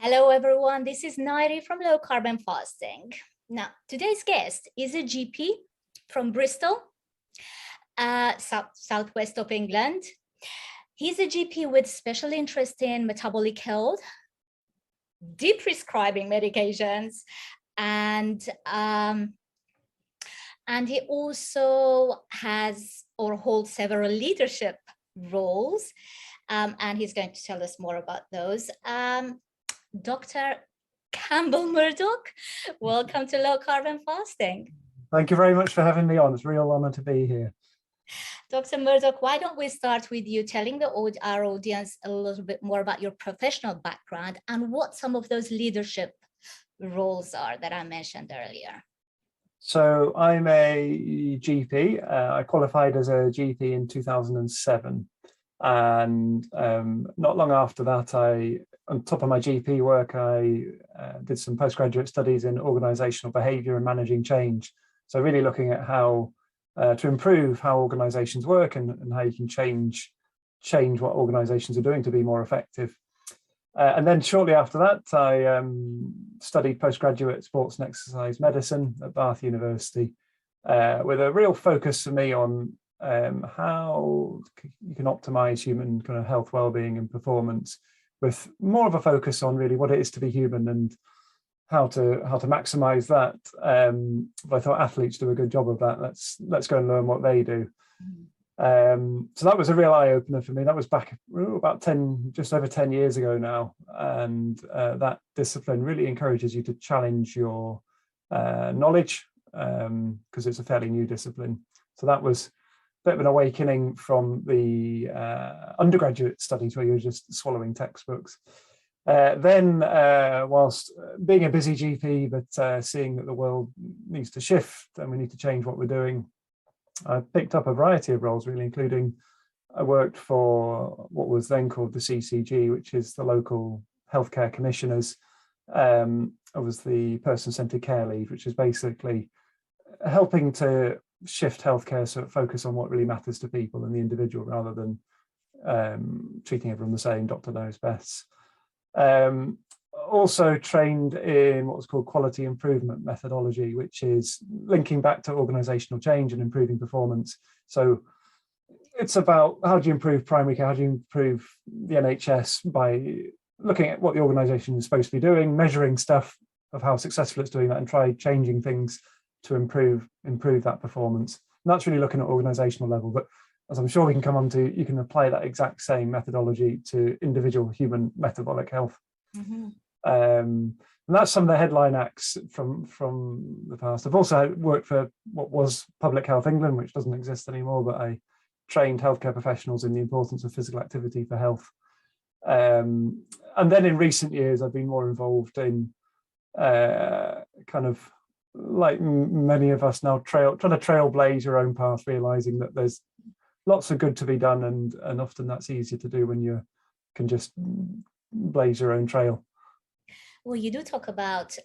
Hello, everyone. This is Nayiri from Low Carb and Fasting. Now, today's guest is a GP from Bristol, southwest of England. He's a GP with special interest in metabolic health, de-prescribing medications, and he also has or holds several leadership roles, and he's going to tell us more about those. Dr. Campbell Murdoch, welcome to Low Carb and Fasting. Thank you very much for having me on. It's a real honor to be here. Dr. Murdoch, why don't we start with you telling our audience a little bit more about your professional background and what some of those leadership roles are that I mentioned earlier. So I'm a GP. I qualified as a GP in 2007. And not long after that, on top of my GP work, I did some postgraduate studies in organizational behavior and managing change. So really looking at how to improve how organizations work and how you can change what organizations are doing to be more effective. And then shortly after that, I studied postgraduate sports and exercise medicine at Bath University with a real focus for me on how you can optimize human kind of health, well-being and performance, with more of a focus on really what it is to be human and how to maximize that. But I thought athletes do a good job of that. Let's go and learn what they do. So that was a real eye-opener for me. That was back about just over 10 years ago now. And that discipline really encourages you to challenge your knowledge, because it's a fairly new discipline. So that was a bit of an awakening from the undergraduate studies where you're just swallowing textbooks. Then, whilst being a busy GP, but seeing that the world needs to shift and we need to change what we're doing, I picked up a variety of roles, really, including I worked for what was then called the CCG, which is the local healthcare commissioners. I was the person-centered care lead, which is basically helping to shift healthcare so it focus on what really matters to people and the individual rather than treating everyone the same, doctor knows best. Also trained in what was called quality improvement methodology, which is linking back to organizational change and improving performance. So it's about how do you improve primary care, how do you improve the NHS by looking at what the organization is supposed to be doing, measuring stuff of how successful it's doing that, and try changing things to improve that performance. And that's really looking at organizational level, but as I'm sure we can come on to, you can apply that exact same methodology to individual human metabolic health. Mm-hmm. And that's some of the headline acts from the past. I've also worked for what was Public Health England, which doesn't exist anymore, but I trained healthcare professionals in the importance of physical activity for health. And then in recent years, I've been more involved in kind of, like many of us now, trying to trailblaze your own path, realizing that there's lots of good to be done, and often that's easier to do when you can just blaze your own trail. Well, you do talk about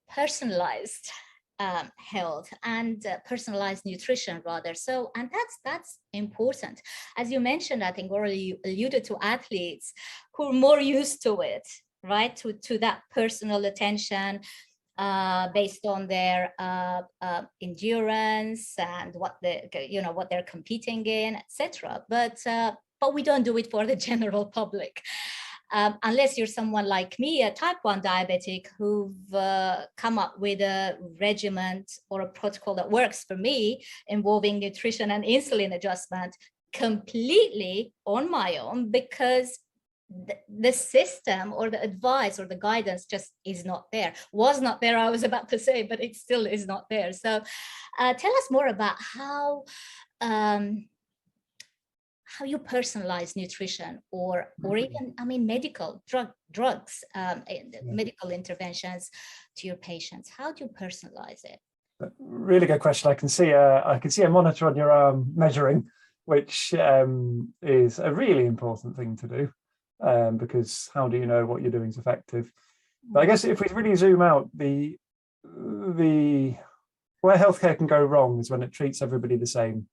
personalized health and personalized nutrition, rather. So, and that's important. As you mentioned, I think already you alluded to athletes who are more used to it, right? To that personal attention, based on their endurance and what they're competing in, etc. But we don't do it for the general public, unless you're someone like me, a type 1 diabetic, who've come up with a regimen or a protocol that works for me, involving nutrition and insulin adjustment completely on my own, because the system or the advice or the guidance just is not there. Was not there, I was about to say, but it still is not there. So tell us more about how you personalize nutrition or even, I mean, medical drugs, medical interventions to your patients. How do you personalize it? Really good question. I can see a monitor on your arm measuring, which is a really important thing to do. Because how do you know what you're doing is effective? But I guess if we really zoom out, the where healthcare can go wrong is when it treats everybody the same.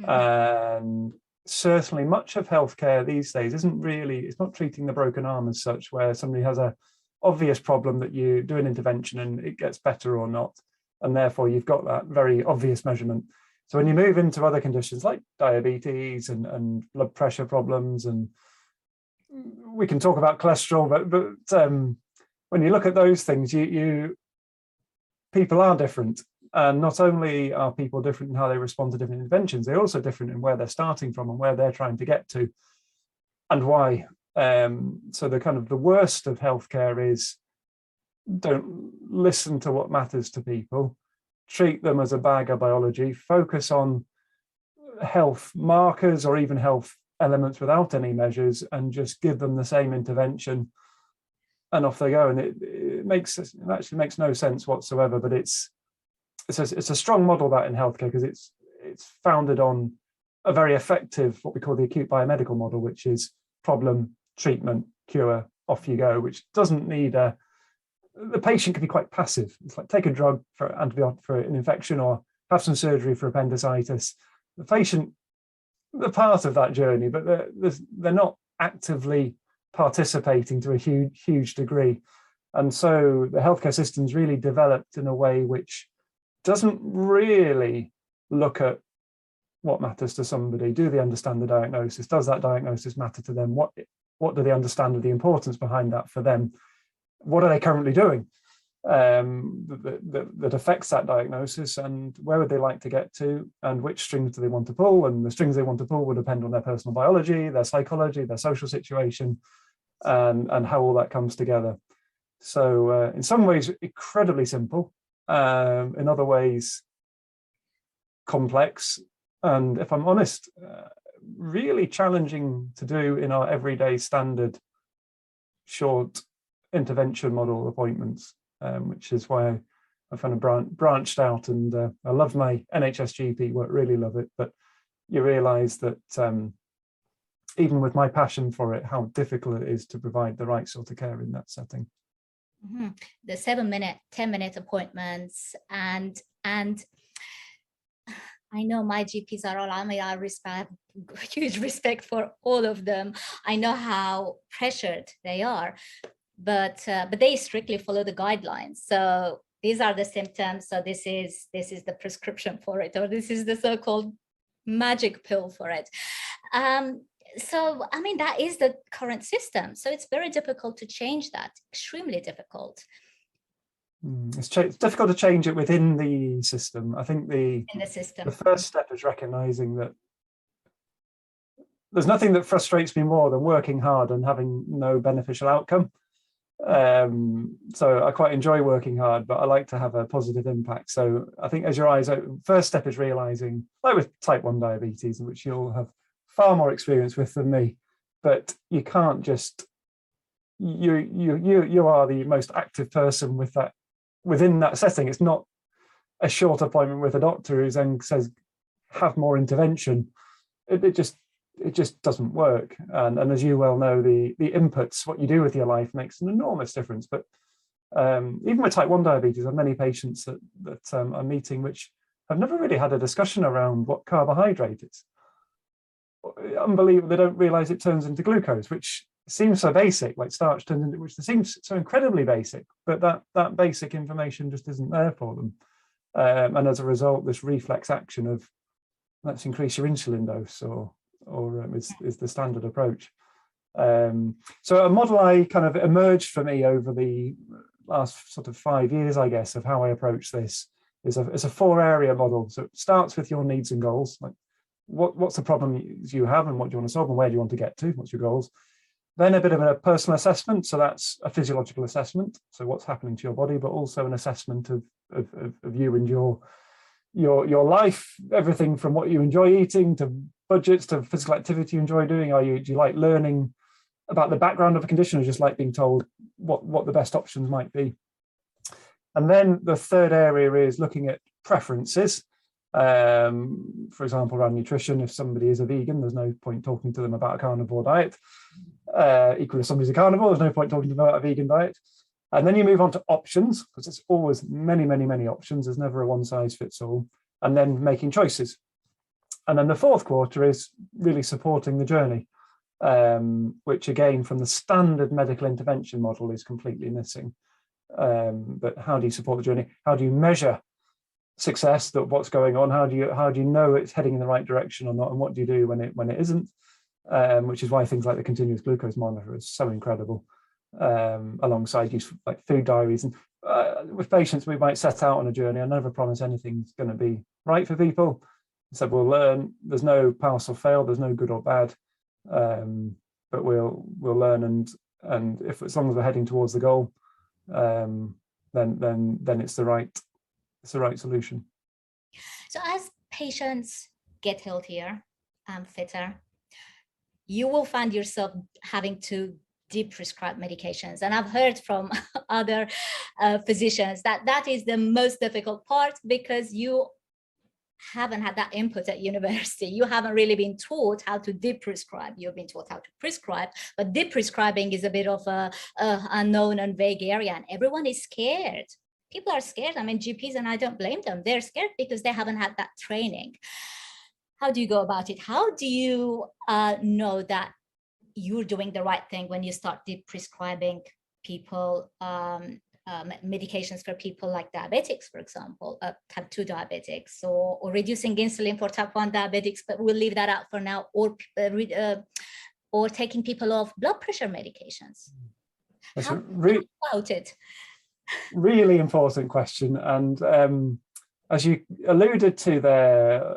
And certainly much of healthcare these days it's not treating the broken arm as such, where somebody has a obvious problem that you do an intervention and it gets better or not. And therefore you've got that very obvious measurement. So when you move into other conditions like diabetes and blood pressure problems, and we can talk about cholesterol, but when you look at those things, people are different. And not only are people different in how they respond to different interventions, they're also different in where they're starting from and where they're trying to get to and why. So the worst of healthcare is don't listen to what matters to people, treat them as a bag of biology, focus on health markers or even health elements without any measures, and just give them the same intervention and off they go. And it actually makes no sense whatsoever, but it's a strong model that in healthcare, because it's founded on a very effective, what we call the acute biomedical model, which is problem, treatment, cure, off you go, which doesn't need the patient can be quite passive. It's like take a drug for antibiotic for an infection or have some surgery for appendicitis. The patient, they're part of that journey, but they're not actively participating to a huge degree. And so the healthcare system's really developed in a way which doesn't really look at what matters to somebody. Do they understand the diagnosis? Does that diagnosis matter to them? What do they understand of the importance behind that for them? What are they currently doing that affects that diagnosis, and where would they like to get to, and which strings do they want to pull? And the strings they want to pull will depend on their personal biology, their psychology, their social situation, and how all that comes together. So in some ways, incredibly simple. In other ways, complex. And if I'm honest, really challenging to do in our everyday standard short intervention model appointments, which is why I've kind of branched out. And I love my NHS GP work, really love it. But you realise that even with my passion for it, how difficult it is to provide the right sort of care in that setting. Mm-hmm. The 7-minute, 10-minute appointments, and I know my GPs are all, I respect, huge respect for all of them. I know how pressured they are, but they strictly follow the guidelines. So these are the symptoms. So this is the prescription for it, or this is the so-called magic pill for it. So, I mean, that is the current system. So it's very difficult to change that, extremely difficult. It's difficult to change it within the system. I think the first step is recognizing that there's nothing that frustrates me more than working hard and having no beneficial outcome. So I quite enjoy working hard, but I like to have a positive impact. So I think as your eyes open, first step is realizing, like with type 1 diabetes, which you'll have far more experience with than me, but you can't just, you are the most active person with that within that setting. It's not a short appointment with a doctor who then says have more intervention. It just doesn't work. And as you well know, the inputs, what you do with your life, makes an enormous difference. But even with type 1 diabetes, I have many patients that I'm meeting which have never really had a discussion around what carbohydrate is. Unbelievable. They don't realize it turns into glucose, which seems so basic, like starch turns into, which seems so incredibly basic, but that basic information just isn't there for them. And as a result, this reflex action of let's increase your insulin dose or is the standard approach. So a model I kind of emerged for me over the last sort of 5 years, I guess, of how I approach this is a 4-area model. So it starts with your needs and goals, like what's the problem you have and what do you want to solve and where do you want to get to, what's your goals. Then a bit of a personal assessment, so that's a physiological assessment, so what's happening to your body, but also an assessment of you and your life, everything from what you enjoy eating to budgets to physical activity you enjoy doing. Do you like learning about the background of a condition, or just like being told what the best options might be? And then the third area is looking at preferences. For example, around nutrition, if somebody is a vegan, there's no point talking to them about a carnivore diet. Equally, if somebody's a carnivore, there's no point talking to them about a vegan diet. And then you move on to options, because it's always many options. There's never a one size fits all. And then making choices. And then the fourth quarter is really supporting the journey. which again, from the standard medical intervention model, is completely missing. But how do you support the journey? How do you measure success, that what's going on? How do you know it's heading in the right direction or not? And what do you do when it isn't? Which is why things like the continuous glucose monitor is so incredible, alongside use like food diaries. And with patients, we might set out on a journey. I never promise anything's going to be right for people. So we'll learn. There's no pass or fail. There's no good or bad. But we'll learn, and if, as long as we're heading towards the goal, then it's the right solution. So as patients get healthier and fitter, you will find yourself having to de-prescribe medications. And I've heard from other physicians that is the most difficult part, because you haven't had that input at university. You haven't really been taught how to de-prescribe. You've been taught how to prescribe, but de-prescribing is a bit of a unknown and vague area, and everyone is scared. People are scared. I mean, GPs, and I don't blame them. They're scared because they haven't had that training. How do you go about it? How do you know that you're doing the right thing when you start de-prescribing people medications for people like diabetics, for example, type 2 diabetics, or reducing insulin for type 1 diabetics, but we'll leave that out for now, or taking people off blood pressure medications? That's How a really, about it? really important question. And as you alluded to there,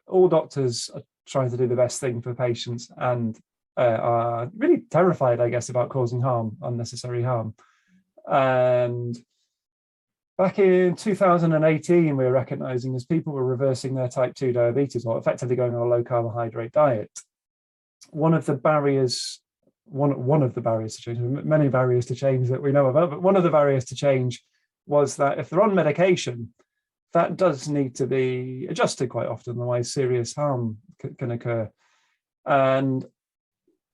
all doctors are trying to do the best thing for patients, and are really terrified, I guess, about causing harm, unnecessary harm. And back in 2018, we were recognizing, as people were reversing their type 2 diabetes, or effectively going on a low carbohydrate diet, one of the barriers to change, many barriers to change that we know about, but one of the barriers to change was that if they're on medication, that does need to be adjusted quite often, otherwise serious harm can occur. And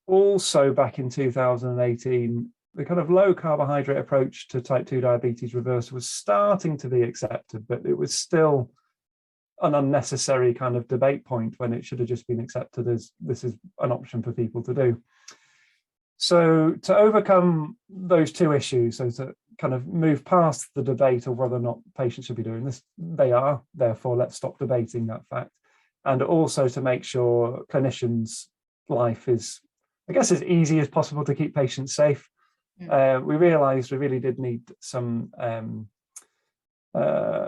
also back in 2018, the kind of low carbohydrate approach to type 2 diabetes reversal was starting to be accepted, but it was still an unnecessary kind of debate point when it should have just been accepted as this is an option for people to do. So to overcome those two issues, so to kind of move past the debate of whether or not patients should be doing this, they are, therefore let's stop debating that fact. And also to make sure clinicians' life is, I guess, as easy as possible to keep patients safe. We realized we really did need some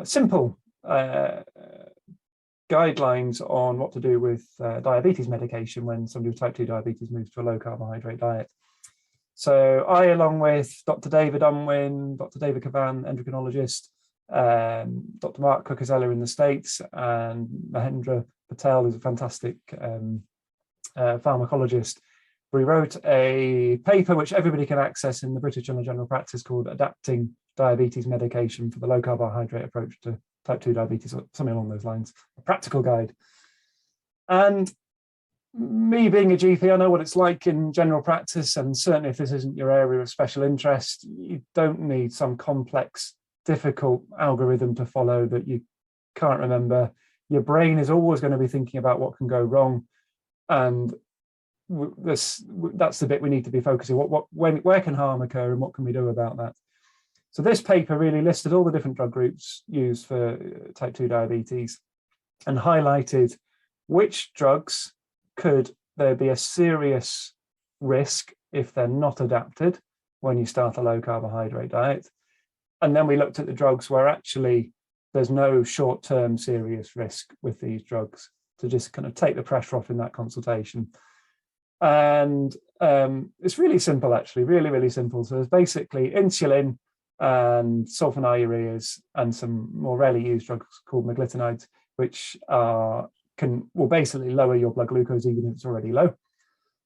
simple guidelines on what to do with diabetes medication when somebody with type 2 diabetes moves to a low carbohydrate diet. So I, along with Dr. David Unwin, Dr. David Cavan, endocrinologist, Dr. Mark Cucuzella in the States, and Mahendra Patel, who's a fantastic pharmacologist, we wrote a paper which everybody can access in the British Journal of General Practice called Adapting Diabetes Medication for the Low Carbohydrate Approach to Type 2 Diabetes, or something along those lines, a practical guide. And me being a GP, I know what it's like in general practice, and certainly if this isn't your area of special interest, you don't need some complex, difficult algorithm to follow that you can't remember. Your brain is always going to be thinking about what can go wrong, and that's the bit we need to be focusing on. Where can harm occur, and what can we do about that? So this paper really listed all the different drug groups used for type 2 diabetes and highlighted which drugs could there be a serious risk if they're not adapted when you start a low carbohydrate diet. And then we looked at the drugs where actually there's no short-term serious risk with these drugs, to just kind of take the pressure off in that consultation. And it's really simple, actually, really, really simple. So there's basically insulin and sulfonylureas and some more rarely used drugs called meglitinides, which will basically lower your blood glucose even if it's already low.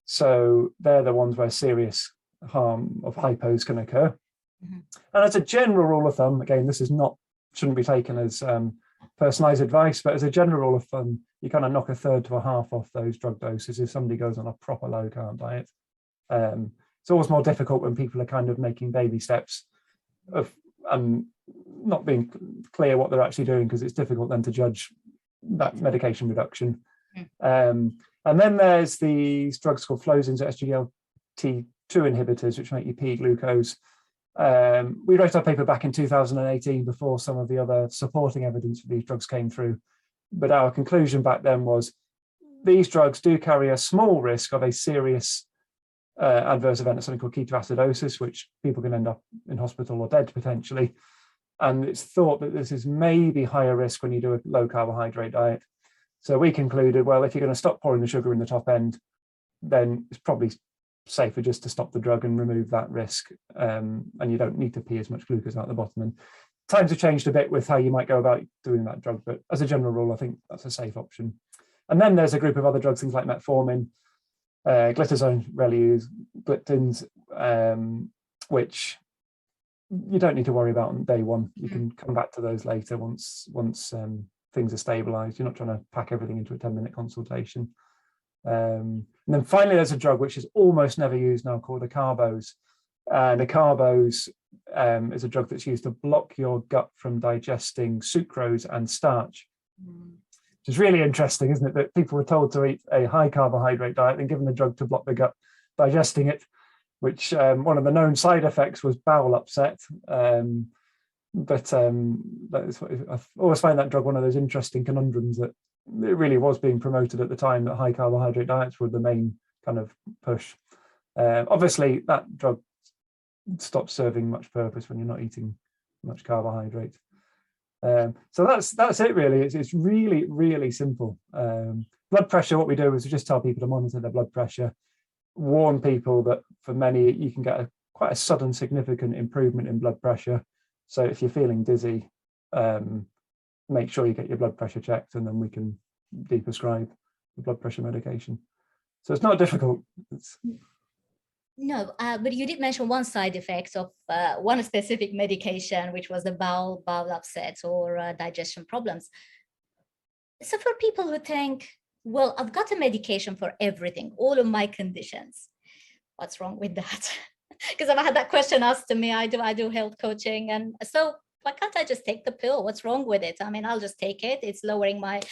So they're the ones where serious harm of hypos can occur. Mm-hmm. And as a general rule of thumb, again, this is shouldn't be taken as personalized advice, but as a general rule of thumb, you kind of knock a third to a half off those drug doses if somebody goes on a proper low carb diet. It's always more difficult when people are kind of making baby steps of not being clear what they're actually doing, because it's difficult then to judge that medication reduction. And then there's these drugs called flows-into SGLT2 inhibitors, which make you pee glucose. We wrote our paper back in 2018 before some of the other supporting evidence for these drugs came through. But our conclusion back then was these drugs do carry a small risk of a serious adverse event, something called ketoacidosis, which people can end up in hospital or dead potentially. And it's thought that this is maybe higher risk when you do a low carbohydrate diet. So we concluded, well, if you're going to stop pouring the sugar in the top end, then it's probably safer just to stop the drug and remove that risk. And you don't need to pee as much glucose out the bottom. And times have changed a bit with how you might go about doing that drug, but as a general rule, I think that's a safe option. And then there's a group of other drugs, things like metformin, glitazone, Relues, gliptins, which you don't need to worry about on day one. You can come back to those later once things are stabilized. You're not trying to pack everything into a 10-minute consultation. And then finally, there's a drug which is almost never used now called acarbose. And acarbose is a drug that's used to block your gut from digesting sucrose and starch. Which is really interesting, isn't it? That people were told to eat a high carbohydrate diet and given the drug to block the gut digesting it, which one of the known side effects was bowel upset. But I've always find that drug one of those interesting conundrums that it really was being promoted at the time that high carbohydrate diets were the main kind of push. Obviously, that drug stops serving much purpose when you're not eating much carbohydrate. So that's it really. It's really, really simple. Blood pressure, what we do is we just tell people to monitor their blood pressure, warn people that for many you can get quite a sudden significant improvement in blood pressure. So if you're feeling dizzy, make sure you get your blood pressure checked, and then we can de-prescribe the blood pressure medication. So it's not difficult. No, but you did mention one side effect of one specific medication, which was the bowel upset or digestion problems. So for people who think, well, I've got a medication for everything, all of my conditions, what's wrong with that? Because I've had that question asked to me. I do health coaching, and so why can't I just take the pill? What's wrong with it? I mean, I'll just take it. It's lowering my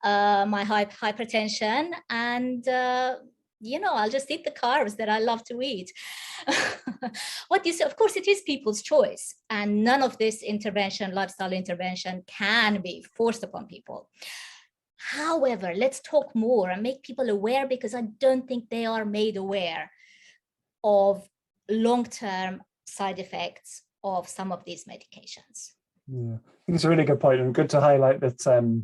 my hypertension, and I'll just eat the carbs that I love to eat. What you say, of course, it is people's choice, and none of this intervention, lifestyle intervention, can be forced upon people. However, let's talk more and make people aware, because I don't think they are made aware of long-term side effects of some of these medications. Yeah, I think it's a really good point, and good to highlight that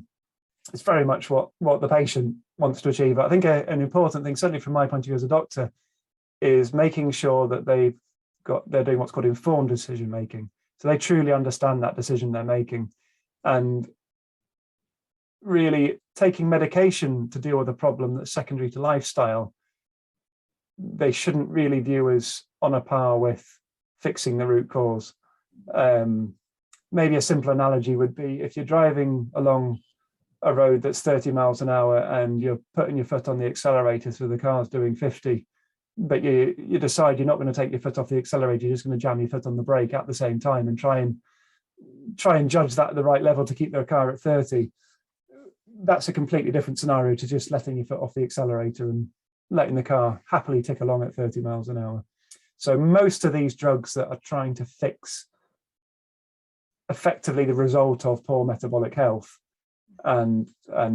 it's very much what the patient wants to achieve. I think an important thing, certainly from my point of view as a doctor, is making sure that they're doing what's called informed decision making. So they truly understand that decision they're making, and really taking medication to deal with a problem that's secondary to lifestyle, they shouldn't really view as on a par with fixing the root cause. Maybe a simple analogy would be if you're driving along a road that's 30 miles an hour and you're putting your foot on the accelerator so the car's doing 50, but you decide you're not going to take your foot off the accelerator, you're just going to jam your foot on the brake at the same time and try and judge that at the right level to keep the car at 30. That's a completely different scenario to just letting your foot off the accelerator and letting the car happily tick along at 30 miles an hour. So most of these drugs that are trying to fix effectively the result of poor metabolic health and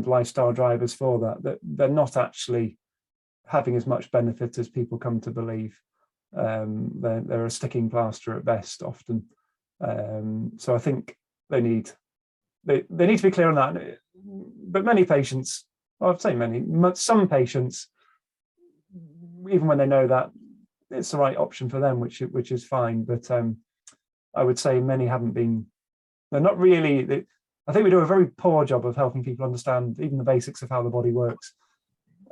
lifestyle drivers for that they're not actually having as much benefit as people come to believe. They're a sticking plaster at best often. So I think they need to be clear on that. But many patients, well, I'd say some patients, even when they know that it's the right option for them, which is fine. But I would say many haven't been. They're not really. I think we do a very poor job of helping people understand even the basics of how the body works.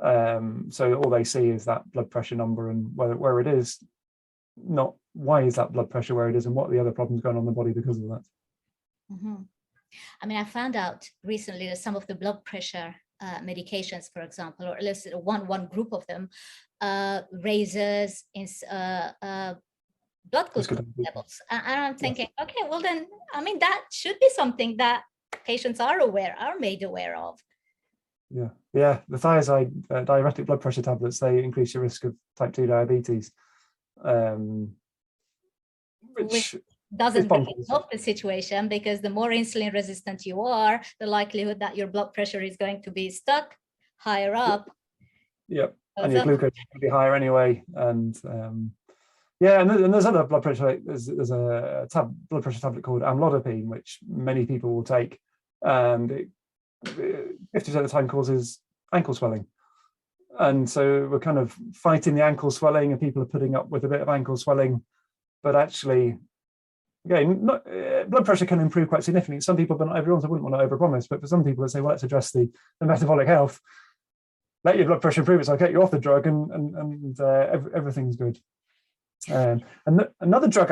So all they see is that blood pressure number and where it is, not why is that blood pressure where it is and what are the other problems going on in the body because of that. Mm-hmm. I mean, I found out recently that some of the blood pressure medications, for example, or at least one group of them, raises in blood glucose levels. And I'm thinking, yes. Okay, well then, I mean, that should be something that patients are made aware of. Yeah. The thiazide diuretic blood pressure tablets, they increase your risk of type 2 diabetes, Which which is doesn't really bonkers. help the situation, because the more insulin resistant you are, the likelihood that your blood pressure is going to be stuck higher up. Yep. And your glucose will be higher anyway. And and there's other blood pressure. There's a blood pressure tablet called amlodipine, which many people will take, and it 50% of the time causes ankle swelling. And so we're kind of fighting the ankle swelling, and people are putting up with a bit of ankle swelling. But actually, again, blood pressure can improve quite significantly. Some people, but not everyone, so I wouldn't want to overpromise. But for some people, let's say, well, let's address the metabolic health. Let your blood pressure improve, so I'll get you off the drug, and everything's good. And another drug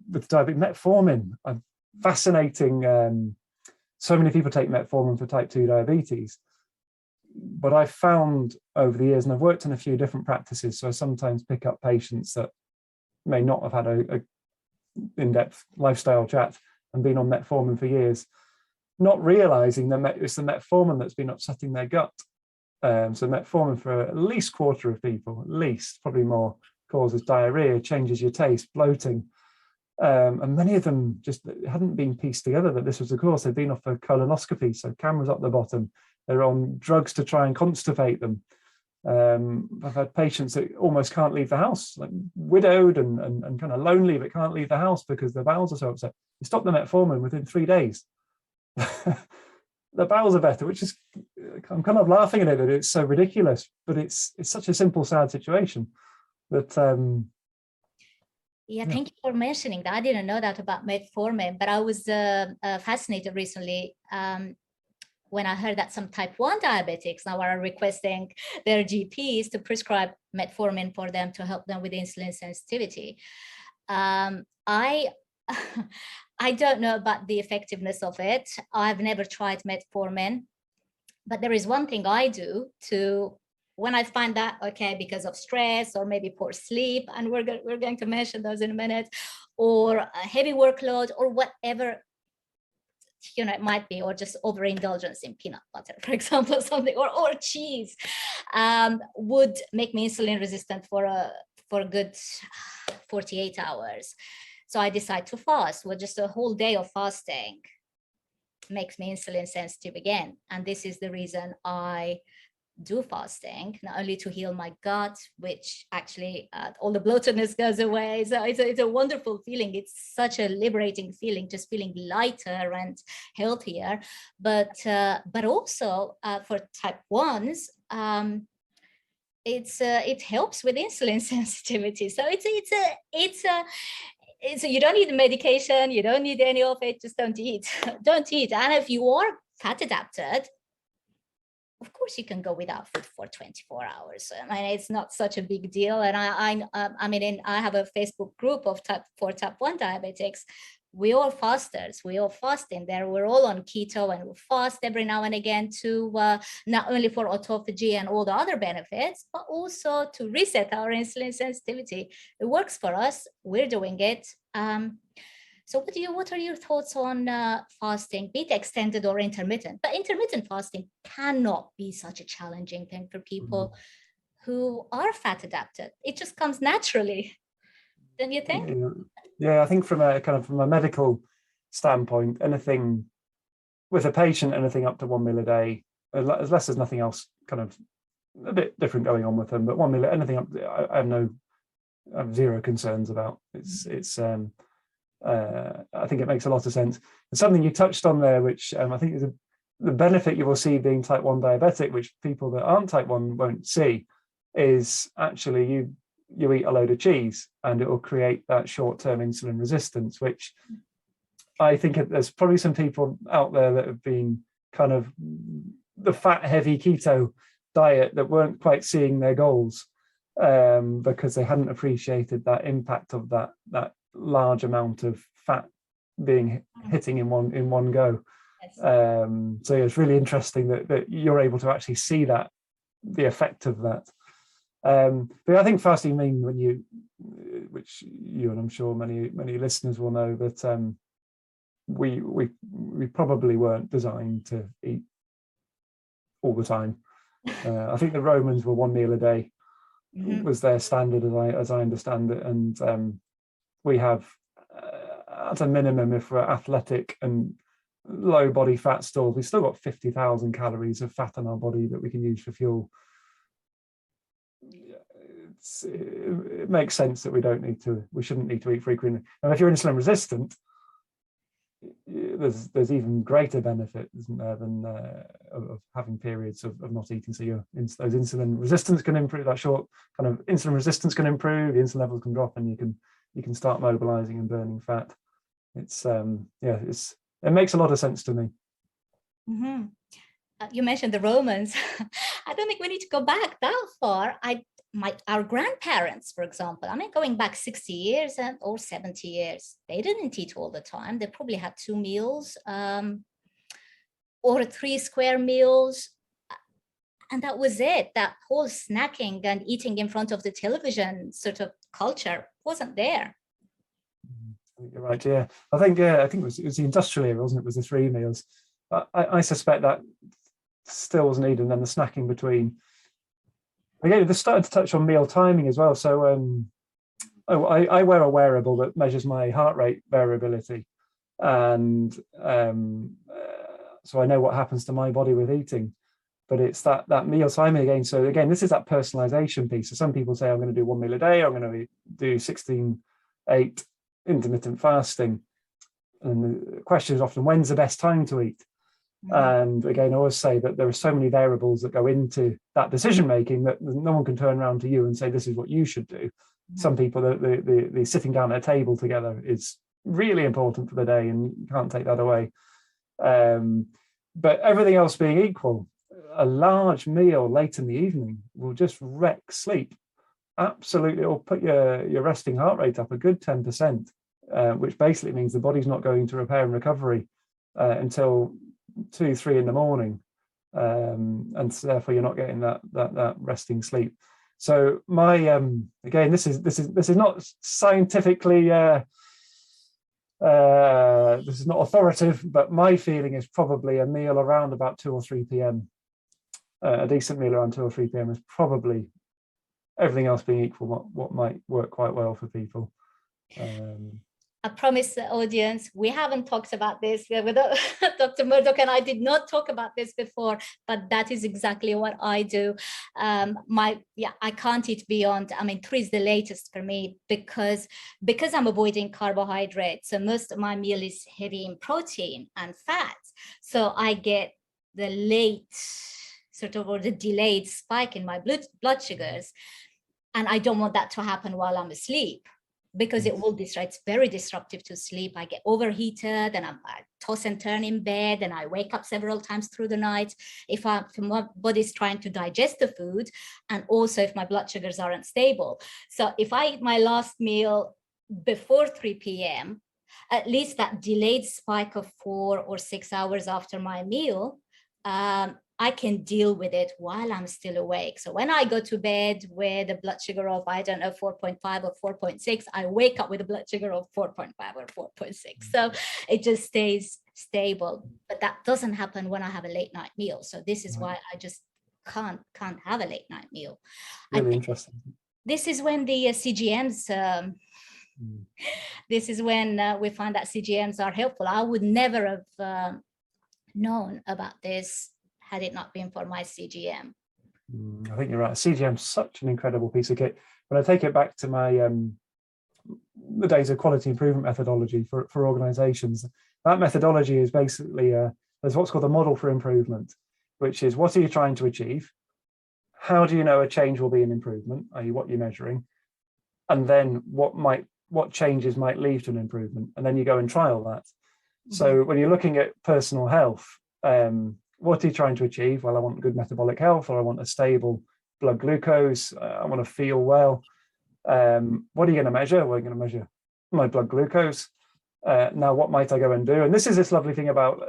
with diabetes, metformin, fascinating. So many people take metformin for type 2 diabetes. But I've found over the years, and I've worked in a few different practices, so I sometimes pick up patients that may not have had a in-depth lifestyle chat and been on metformin for years, not realizing that it's the metformin that's been upsetting their gut. So metformin for at least a quarter of people, at least, probably more, causes diarrhea, changes your taste, bloating. And many of them just hadn't been pieced together that this was the cause. They'd been off a colonoscopy, so cameras up the bottom. They're on drugs to try and constipate them. I've had patients that almost can't leave the house, like widowed and kind of lonely, but can't leave the house because their bowels are so upset. You stop the metformin within 3 days. The bowels are better, which is, I'm kind of laughing at it, that it's so ridiculous, but it's such a simple, sad situation that thank you for mentioning that. I didn't know that about metformin, but I was fascinated recently when I heard that some type 1 diabetics now are requesting their GPs to prescribe metformin for them to help them with insulin sensitivity. I don't know about the effectiveness of it. I've never tried metformin, but there is one thing I do to, when I find that, okay, because of stress or maybe poor sleep, and we're going to mention those in a minute, or a heavy workload or whatever, it might be, or just overindulgence in peanut butter, for example, something, or cheese, would make me insulin resistant for a good 48 hours. So I decide to fast. Well, just a whole day of fasting makes me insulin sensitive again. And this is the reason I do fasting, not only to heal my gut, which actually all the bloatedness goes away. So it's a wonderful feeling. It's such a liberating feeling, just feeling lighter and healthier. But also for type 1s, it helps with insulin sensitivity. So so you don't need medication, you don't need any of it, just don't eat. Don't eat. And if you are fat adapted, of course you can go without food for 24 hours. I mean, it's not such a big deal. And I have a Facebook group of type 1 diabetics. We all fasters, we all fast in there. We're all on keto, and we fast every now and again to not only for autophagy and all the other benefits, but also to reset our insulin sensitivity. It works for us. We're doing it. So what are your thoughts on fasting, be it extended or intermittent? But intermittent fasting cannot be such a challenging thing for people who are fat adapted. It just comes naturally, don't you think? Yeah, I think from a medical standpoint, anything with a patient, anything up to 1 meal a day, unless there's nothing else kind of a bit different going on with them, but 1 meal, anything up, I have zero concerns about. I think it makes a lot of sense. And something you touched on there, which I think is the benefit you will see being type 1 diabetic, which people that aren't type 1 won't see, is actually you eat a load of cheese and it will create that short-term insulin resistance, which I think there's probably some people out there that have been kind of the fat heavy keto diet that weren't quite seeing their goals because they hadn't appreciated that impact of that large amount of fat being hitting in one go. Yes. So it's really interesting that you're able to actually see that, the effect of that. But I think fasting means which you and I'm sure many listeners will know, that we probably weren't designed to eat all the time. I think the Romans were 1 meal a day was their standard, as I understand it. And we have, at a minimum, if we're athletic and low body fat stores, we've still got 50,000 calories of fat in our body that we can use for fuel. It makes sense that we shouldn't need to eat frequently. And if you're insulin resistant, there's even greater benefit, isn't there, than of having periods of not eating. So those insulin resistance can improve, that short kind of insulin resistance can improve, the insulin levels can drop, and you can start mobilizing and burning fat. It makes a lot of sense to me. You mentioned the Romans. I don't think we need to go back that far. Our grandparents, for example, going back 60 years or 70 years, they didn't eat all the time. They probably had 2 meals or 3 square meals. And that was it. That whole snacking and eating in front of the television sort of culture wasn't there. You're right. Yeah, I think it was the industrial era, wasn't it? It was the 3 meals. I suspect that still was needed, and then the snacking between. Again, they started to touch on meal timing as well. So I wear a wearable that measures my heart rate variability, and so I know what happens to my body with eating. But it's that meal timing again. So again, this is that personalization piece. So some people say, I'm going to do 1 meal a day, I'm going to do 16/8 intermittent fasting. And the question is often, when's the best time to eat? And again, I always say that there are so many variables that go into that decision making that no one can turn around to you and say, this is what you should do. Some people, the sitting down at a table together is really important for the day, and you can't take that away. But everything else being equal, a large meal late in the evening will just wreck sleep. Absolutely, it'll put your resting heart rate up a good 10%, which basically means the body's not going to repair and recovery until 2-3 in the morning, and so therefore you're not getting that resting sleep. So my again, this is not scientifically this is not authoritative, but my feeling is probably a meal around about 2 or 3 p.m. A decent meal around 2 or 3 p.m. is probably, everything else being equal, what might work quite well for people. I promise the audience, we haven't talked about this. Dr. Murdoch and I did not talk about this before, but that is exactly what I do. I can't eat beyond, 3 is the latest for me because I'm avoiding carbohydrates. So most of my meal is heavy in protein and fat. So I get the late or the delayed spike in my blood sugars. And I don't want that to happen while I'm asleep, because it will disrupt. It's very disruptive to sleep. I get overheated, and I toss and turn in bed, and I wake up several times through the night if my body's trying to digest the food, and also if my blood sugars aren't stable. So if I eat my last meal before 3 p.m., at least that delayed spike of 4 or 6 hours after my meal, I can deal with it while I'm still awake. So when I go to bed with a blood sugar of, 4.5 or 4.6, I wake up with a blood sugar of 4.5 or 4.6. So it just stays stable. But that doesn't happen when I have a late night meal. So this is why I just can't have a late night meal. Really interesting. This is when the CGMs, this is when we find that CGMs are helpful. I would never have known about this had it not been for my CGM. I think you're right. CGM is such an incredible piece of kit. When I take it back to my the days of quality improvement methodology for organizations, that methodology is basically there's what's called a model for improvement, which is, what are you trying to achieve? How do you know a change will be an improvement, i.e. what you're measuring? And then what changes might lead to an improvement? And then you go and trial that. So when you're looking at personal health, what are you trying to achieve? Well, I want good metabolic health, or I want a stable blood glucose. I want to feel well. What are you going to measure? Well, you're going to measure my blood glucose. Now, what might I go and do? And this is this lovely thing about,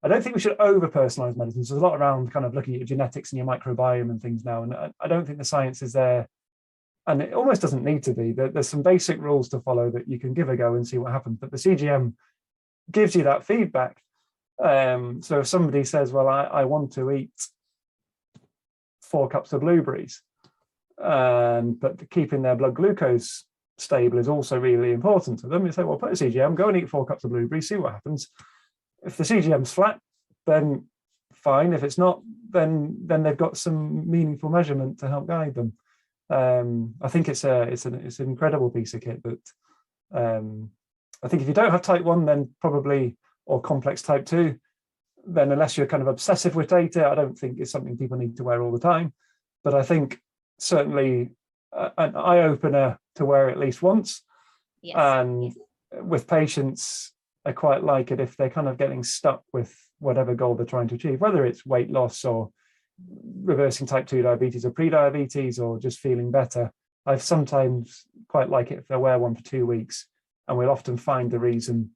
I don't think we should over-personalize medicine. So there's a lot around kind of looking at your genetics and your microbiome and things now. And I don't think the science is there. And it almost doesn't need to be. There's some basic rules to follow that you can give a go and see what happens. But the CGM gives you that feedback. So if somebody says, well, I want to eat 4 cups of blueberries. But keeping their blood glucose stable is also really important to them. You say, well, put a CGM, go and eat 4 cups of blueberries, see what happens. If the CGM's flat, then fine. If it's not, then they've got some meaningful measurement to help guide them. I think it's an incredible piece of kit that I think if you don't have type 1, then probably, or complex type 2, then unless you're kind of obsessive with data, I don't think it's something people need to wear all the time. But I think certainly an eye-opener to wear at least once. Yes. And yes. With patients, I quite like it if they're kind of getting stuck with whatever goal they're trying to achieve, whether it's weight loss or reversing type 2 diabetes or pre-diabetes or just feeling better. I sometimes quite like it if they wear one for 2 weeks, and we'll often find the reason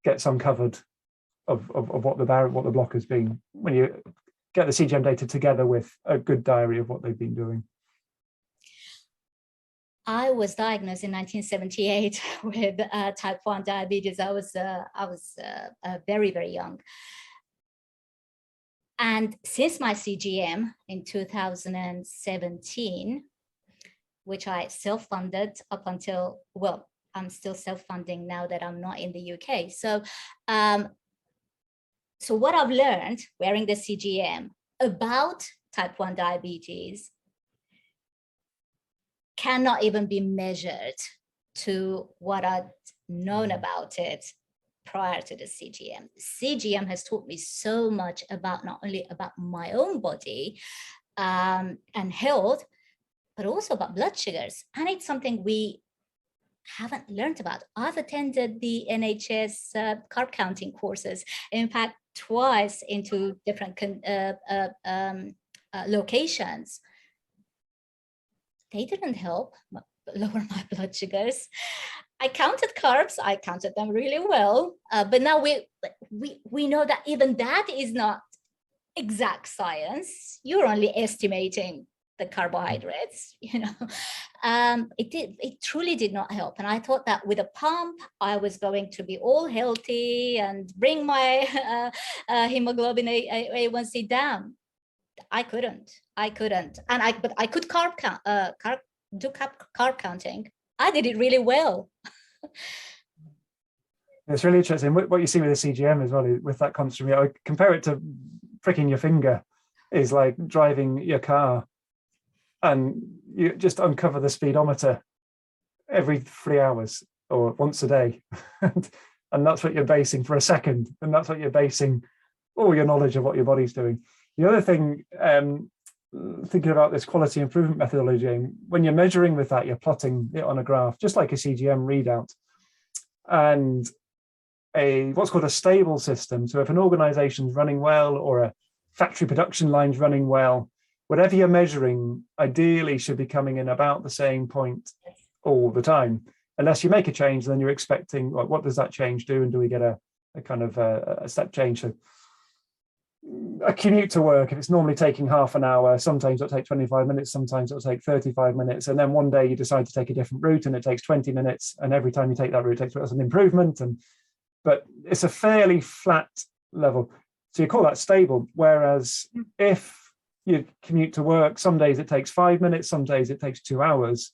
gets uncovered of what the block has been when you get the CGM data together with a good diary of what they've been doing. I was diagnosed in 1978 with type 1 diabetes. I was very, very young. And since my CGM in 2017, which I self-funded up until, well, I'm still self-funding now that I'm not in the UK. So, so what I've learned wearing the CGM about type 1 diabetes cannot even be measured to what I'd known about it prior to the CGM. CGM has taught me so much about not only about my own body and health, but also about blood sugars. And it's something we haven't learned about. I've attended the NHS carb counting courses, in fact, twice into different locations. They didn't help lower my blood sugars. I counted carbs, I counted them really well, but now we know that even that is not exact science. You're only estimating the carbohydrates, you know. It truly did not help. And I thought that with a pump, I was going to be all healthy and bring my hemoglobin A1C down. I couldn't. And but I could do carb counting. I did it really well. It's really interesting what you see with the CGM as well. With that comes from, I compare it to pricking your finger is like driving your car and you just uncover the speedometer every 3 hours or once a day. And that's what you're basing for a second. And that's what you're basing all your knowledge of what your body's doing. The other thing, thinking about this quality improvement methodology, when you're measuring with that, you're plotting it on a graph, just like a CGM readout. And what's called a stable system. So if an organization's running well or a factory production line's running well, whatever you're measuring ideally should be coming in about the same point all the time. Unless you make a change, then you're expecting, well, what does that change do? And do we get a kind of a step change? So a commute to work, if it's normally taking half an hour, sometimes it'll take 25 minutes, sometimes it'll take 35 minutes. And then one day you decide to take a different route and it takes 20 minutes. And every time you take that route, it takes an improvement. But it's a fairly flat level. So you call that stable. Whereas if you commute to work, some days it takes 5 minutes, some days it takes 2 hours,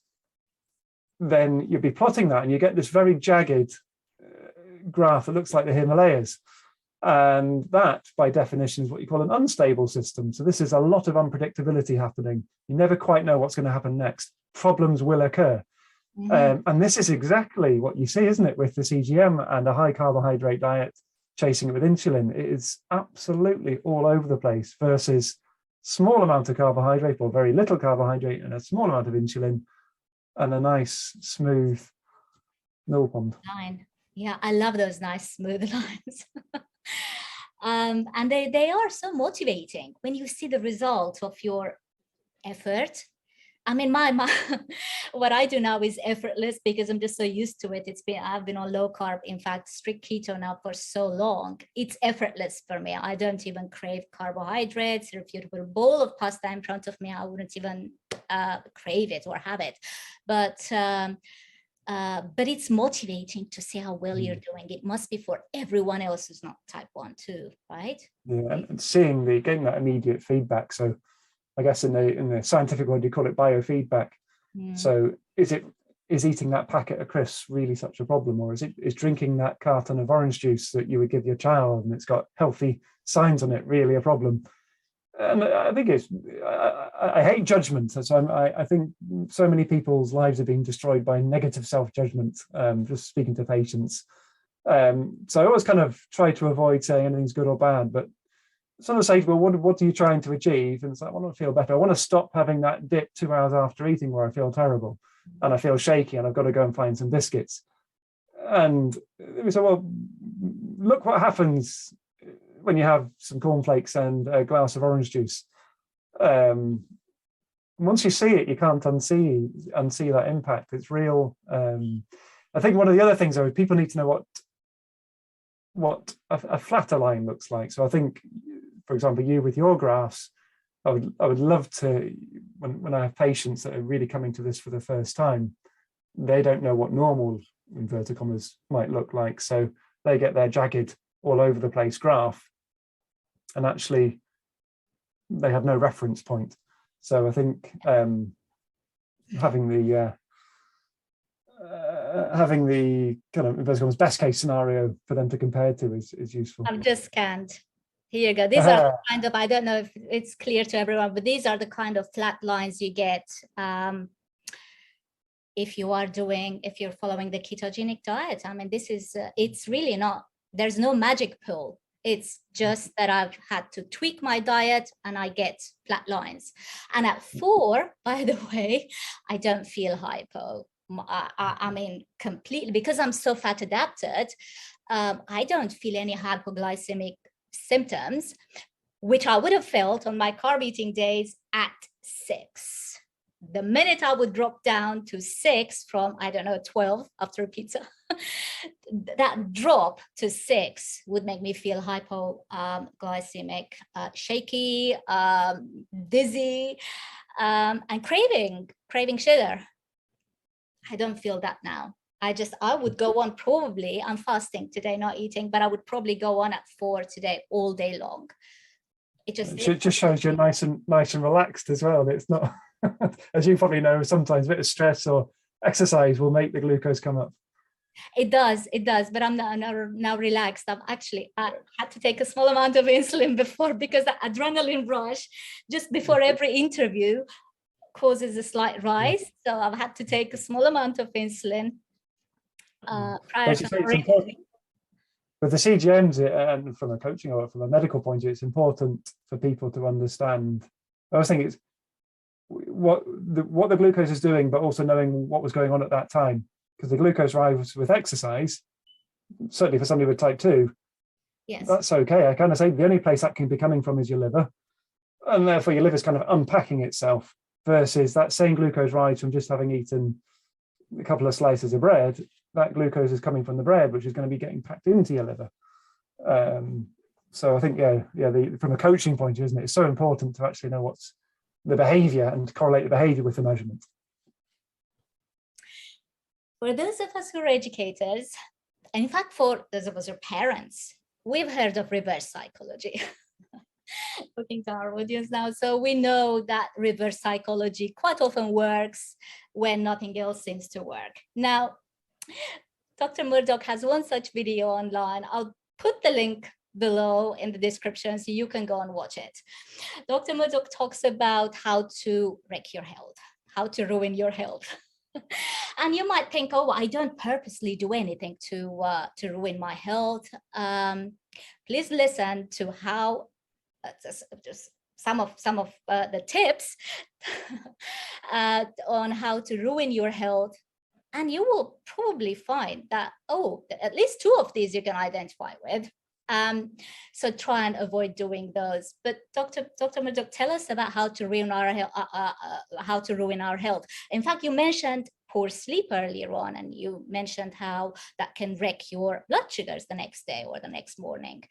then you'll be plotting that and you get this very jagged graph that looks like the Himalayas. And that, by definition, is what you call an unstable system. So this is a lot of unpredictability happening. You never quite know what's going to happen next. Problems will occur. Mm-hmm. And this is exactly what you see, isn't it, with the CGM and a high carbohydrate diet, chasing it with insulin. It is absolutely all over the place versus small amount of carbohydrate or very little carbohydrate and a small amount of insulin and a nice, smooth mill pond. Line. Yeah, I love those nice, smooth lines. And they are so motivating when you see the result of your effort. I mean, my what I do now is effortless because I'm just so used to it. I've been on low carb, in fact, strict keto now for so long. It's effortless for me. I don't even crave carbohydrates. If you put a bowl of pasta in front of me, I wouldn't even crave it or have it. But it's motivating to see how well you're doing. It must be for everyone else who's not type 1 too, right? Yeah, and getting that immediate feedback. So I guess in the scientific world, you call it biofeedback. So is eating that packet of crisps really such a problem, or is drinking that carton of orange juice that you would give your child and it's got healthy signs on it really a problem? And I think I hate judgment. So I think so many people's lives are being destroyed by negative self-judgment, just speaking to patients. So I always kind of try to avoid saying anything's good or bad, but someone say, well, what are you trying to achieve? And it's like, I want to feel better. I want to stop having that dip 2 hours after eating where I feel terrible and I feel shaky and I've got to go and find some biscuits. And we said, well, look what happens when you have some cornflakes and a glass of orange juice. Once you see it, you can't unsee that impact. It's real. I think one of the other things, though, people need to know what a flatter line looks like. So I think, for example, you with your graphs, I would love to, when I have patients that are really coming to this for the first time, they don't know what normal, inverted commas, might look like. So they get their jagged, all over the place graph, and actually they have no reference point. So I think having the kind of, inverted commas, best case scenario for them to compare to is useful. I've just scanned. Here you go. These are kind of, I don't know if it's clear to everyone, but these are the kind of flat lines you get if you're following the ketogenic diet. I mean, this is, it's really not, there's no magic pill. It's just that I've had to tweak my diet and I get flat lines. And at 4, by the way, I don't feel hypo. I mean, completely, because I'm so fat adapted, I don't feel any hypoglycemic symptoms, which I would have felt on my carb eating days at 6. The minute I would drop down to 6 from, I don't know, 12 after a pizza, that drop to 6 would make me feel hypoglycemic, shaky, dizzy, and craving sugar. I don't feel that now. I would go on, probably, I'm fasting today, not eating, but I would probably go on at 4 today all day long. It just shows you're nice and relaxed as well. It's not, as you probably know, sometimes a bit of stress or exercise will make the glucose come up. It does, but I'm now relaxed. I had to take a small amount of insulin before, because the adrenaline rush just before every interview causes a slight rise. So I've had to take a small amount of insulin prior to. With the CGMs, and from a coaching or from a medical point of view, it's important for people to understand. I was thinking it's what the glucose is doing, but also knowing what was going on at that time. Because the glucose rise with exercise, certainly for somebody with type 2, yes, that's okay. I kind of say the only place that can be coming from is your liver. And therefore your liver is kind of unpacking itself, versus that same glucose rise from just having eaten a couple of slices of bread. That glucose is coming from the bread, which is going to be getting packed into your liver. So I think, from a coaching point of view, isn't it? It's so important to actually know what's the behavior and to correlate the behavior with the measurement. For those of us who are educators, and in fact, for those of us who are parents, we've heard of reverse psychology. Looking to our audience now. So we know that reverse psychology quite often works when nothing else seems to work. Now, Dr. Murdoch has one such video online. I'll put the link below in the description so you can go and watch it. Dr. Murdoch talks about how to wreck your health, how to ruin your health. And you might think, oh, I don't purposely do anything to ruin my health. Please listen to how just some of the tips on how to ruin your health, and you will probably find that, oh, at least 2 of these you can identify with. So try and avoid doing those. But Dr. Murdoch, tell us about how to ruin our health. In fact, you mentioned poor sleep earlier on, and you mentioned how that can wreck your blood sugars the next day or the next morning.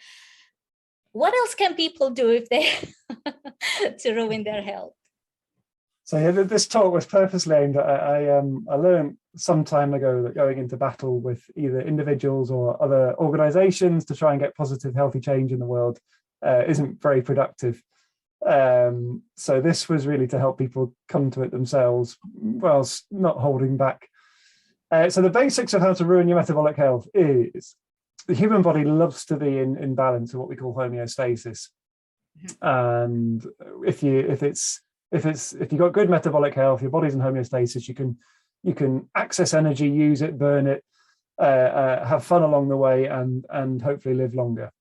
What else can people do if they to ruin their health? So yeah, this talk was purposely aimed at, I learned some time ago that going into battle with either individuals or other organizations to try and get positive, healthy change in the world isn't very productive. So this was really to help people come to it themselves whilst not holding back. So the basics of how to ruin your metabolic health is the human body loves to be in balance, or what we call homeostasis. And if you've got good metabolic health, your body's in homeostasis, you can access energy, use it, burn it, have fun along the way, and hopefully live longer.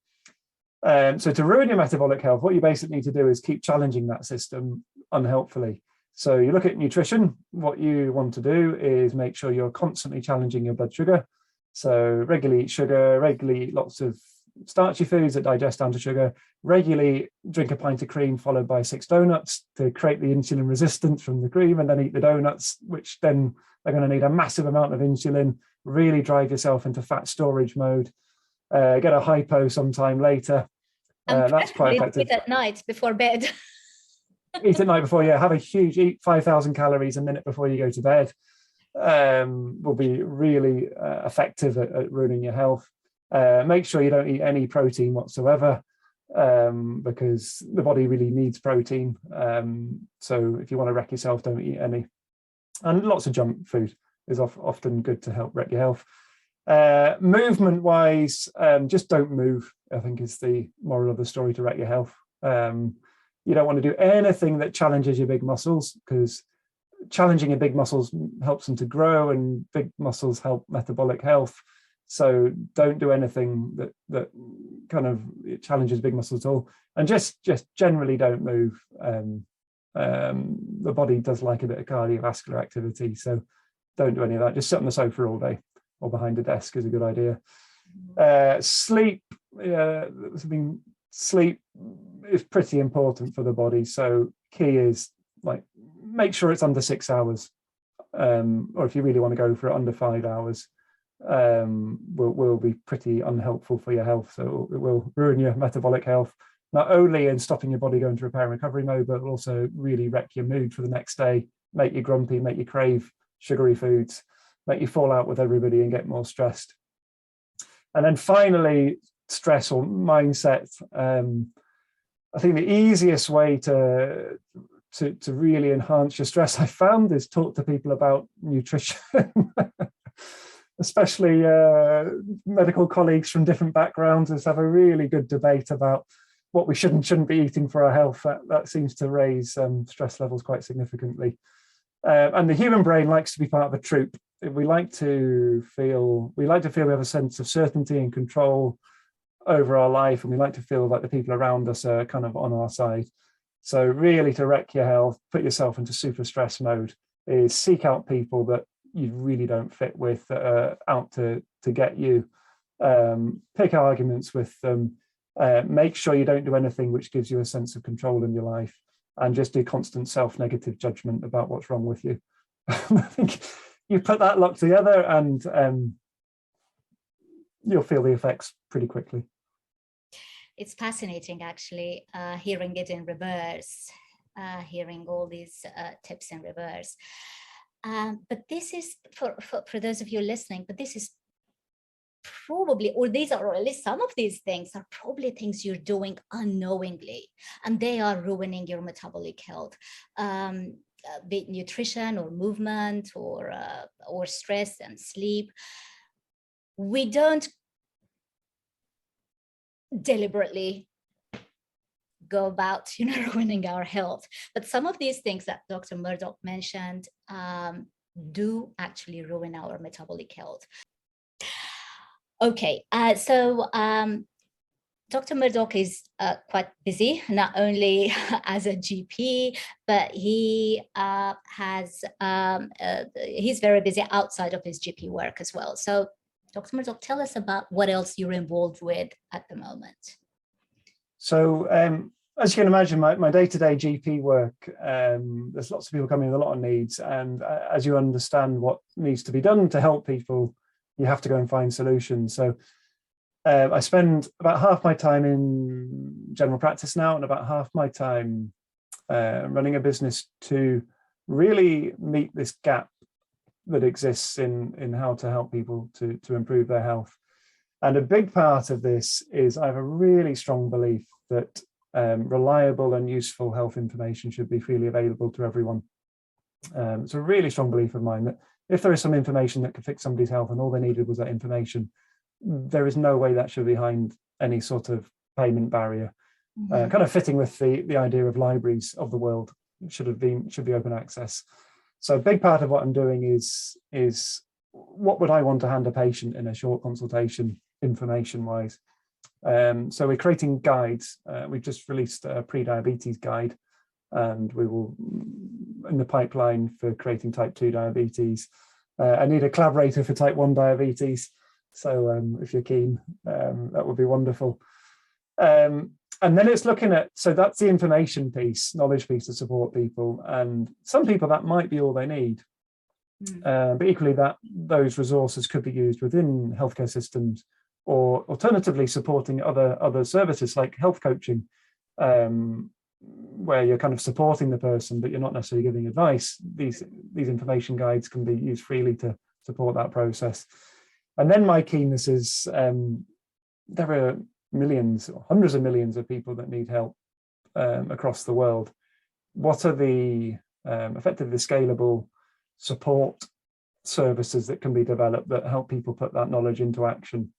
So to ruin your metabolic health, what you basically need to do is keep challenging that system unhelpfully. So you look at nutrition. What you want to do is make sure you're constantly challenging your blood sugar. So regularly eat sugar, regularly eat lots of starchy foods that digest down to sugar, regularly drink a pint of cream followed by 6 donuts to create the insulin resistance from the cream, and then eat the donuts, which then are going to need a massive amount of insulin, really drive yourself into fat storage mode, get a hypo sometime later. That's quite effective. Eat at night before bed. Eat at night before, have a huge, eat 5,000 calories a minute before you go to bed. Will be really effective at ruining your health. Make sure you don't eat any protein whatsoever, because the body really needs protein. So if you want to wreck yourself, don't eat any. And lots of junk food is often good to help wreck your health. Movement wise, just don't move, I think, is the moral of the story to wreck your health. You don't want to do anything that challenges your big muscles, because challenging your big muscles helps them to grow, and big muscles help metabolic health. So don't do anything that kind of challenges big muscles at all, and just generally don't move. The body does like a bit of cardiovascular activity, so don't do any of that. Just sit on the sofa all day or behind a desk is a good idea. Sleep, sleep is pretty important for the body. So key is, like, make sure it's under 6 hours, or if you really want to go for it, under 5 hours. Will be pretty unhelpful for your health. So it will ruin your metabolic health, not only in stopping your body going to repair and recovery mode, but also really wreck your mood for the next day, make you grumpy, make you crave sugary foods, make you fall out with everybody and get more stressed. And then finally, stress or mindset. I think the easiest way to really enhance your stress, I found, is talk to people about nutrition. Especially medical colleagues from different backgrounds. Let's have a really good debate about what we should and shouldn't be eating for our health. That seems to raise stress levels quite significantly. And the human brain likes to be part of a troop. We like to feel we have a sense of certainty and control over our life, and we like to feel like the people around us are kind of on our side. So really, to wreck your health, put yourself into super stress mode, is seek out people that you really don't fit with, that are out to get you. Pick arguments with them. Make sure you don't do anything which gives you a sense of control in your life, and just do constant self-negative judgment about what's wrong with you. I think you put that lot together, and you'll feel the effects pretty quickly. It's fascinating, actually, hearing it in reverse, hearing all these tips in reverse. But this is, for those of you listening, but this is probably, or these are, or at least some of these things are probably things you're doing unknowingly, and they are ruining your metabolic health, be it nutrition or movement or stress and sleep. We don't deliberately go about, ruining our health, but some of these things that Dr. Murdoch mentioned do actually ruin our metabolic health. Okay, so Dr. Murdoch is quite busy, not only as a GP, but he he's very busy outside of his GP work as well. So Dr. Murdoch, tell us about what else you're involved with at the moment. So as you can imagine, my day-to-day GP work, there's lots of people coming with a lot of needs. And as you understand what needs to be done to help people, you have to go and find solutions. So I spend about half my time in general practice now, and about half my time running a business to really meet this gap that exists in how to help people to improve their health. And a big part of this is I have a really strong belief that reliable and useful health information should be freely available to everyone. It's a really strong belief of mine that if there is some information that could fix somebody's health and all they needed was that information, there is no way that should be behind any sort of payment barrier. Kind of fitting with the idea of libraries of the world should be open access. So a big part of what I'm doing is what would I want to hand a patient in a short consultation information wise. So we're creating guides. We've just released a pre-diabetes guide, and we will in the pipeline for creating type 2 diabetes. I need a collaborator for type 1 diabetes. So if you're keen, that would be wonderful. And then it's looking at, so that's the information piece, knowledge piece to support people. And some people that might be all they need. But equally those resources could be used within healthcare systems, or alternatively supporting other services like health coaching, where you're kind of supporting the person, but you're not necessarily giving advice. These information guides can be used freely to support that process. And then my keenness is there are millions or hundreds of millions of people that need help across the world. What are the effectively scalable support services that can be developed that help people put that knowledge into action?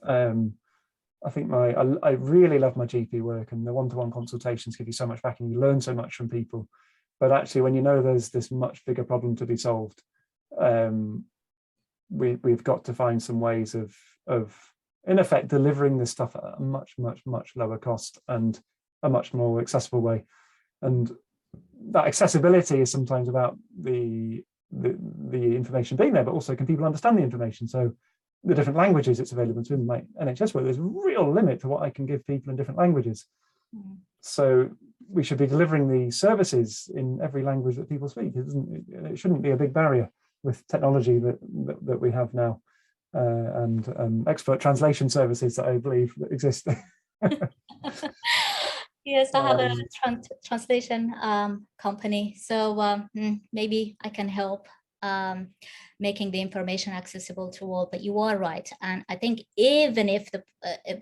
I think I really love my GP work, and the one-to-one consultations give you so much back and you learn so much from people. But actually, when you know there's this much bigger problem to be solved, we've got to find some ways of in effect delivering this stuff at a much lower cost and a much more accessible way. And that accessibility is sometimes about the information being there, but also can people understand the information? So the different languages it's available to in my NHS work, there's a real limit to what I can give people in different languages. So we should be delivering the services in every language that people speak. It shouldn't be a big barrier with technology that we have now, and expert translation services that I believe that exist. Yes, I have a translation company, so maybe I can help making the information accessible to all. But you are right, and I think even if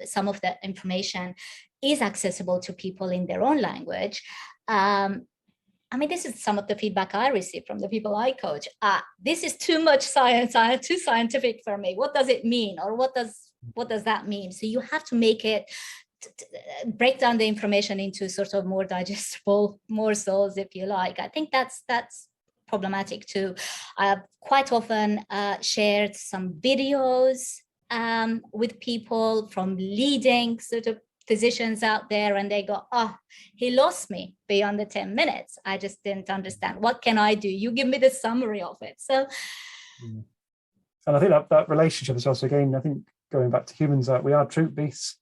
some of the information is accessible to people in their own language, I mean, this is some of the feedback I receive from the people I coach. This is too much science, too scientific for me. What does it mean, or what does that mean? So you have to make it break down the information into sort of more digestible morsels, if you like. I think that's problematic too. I've quite often shared some videos with people from leading sort of physicians out there, and they go, "Oh, he lost me beyond the 10 minutes. I just didn't understand. What can I do? You give me the summary of it." So, and I think that relationship is also, again, I think going back to humans, that we are troop beasts.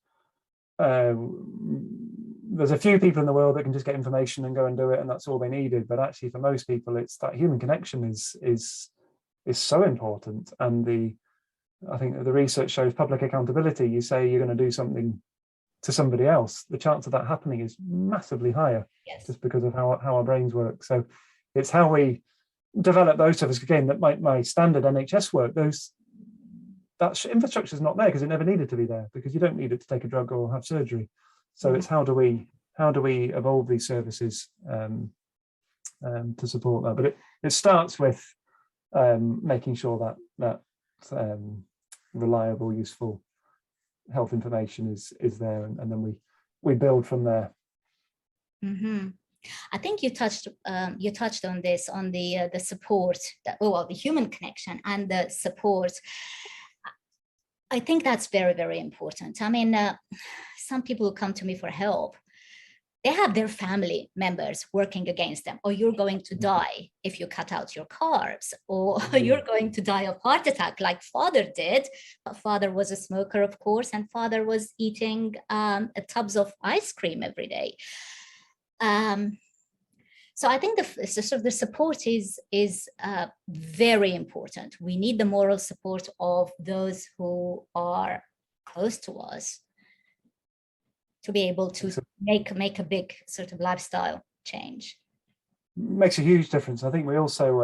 There's a few people in the world that can just get information and go and do it, and that's all they needed. But actually, for most people, it's that human connection is so important. And I think the research shows public accountability. You say you're going to do something to somebody else, the chance of that happening is massively higher. Yes. Just because of how our brains work. So it's how we develop those services. Again, that my standard NHS work, that infrastructure is not there because it never needed to be there, because you don't need it to take a drug or have surgery. So it's how do we evolve these services to support that? But it starts with making sure that reliable, useful health information is there, and then we build from there. I think you touched on this, on the support, the human connection and the support. I think that's very, very important. I mean, some people who come to me for help, they have their family members working against them. Or you're going to die if you cut out your carbs, or you're going to die of heart attack like father did. But father was a smoker, of course, and father was eating tubs of ice cream every day. So I think the support is very important. We need the moral support of those who are close to us to be able to make a big sort of lifestyle change. Makes a huge difference. I think we also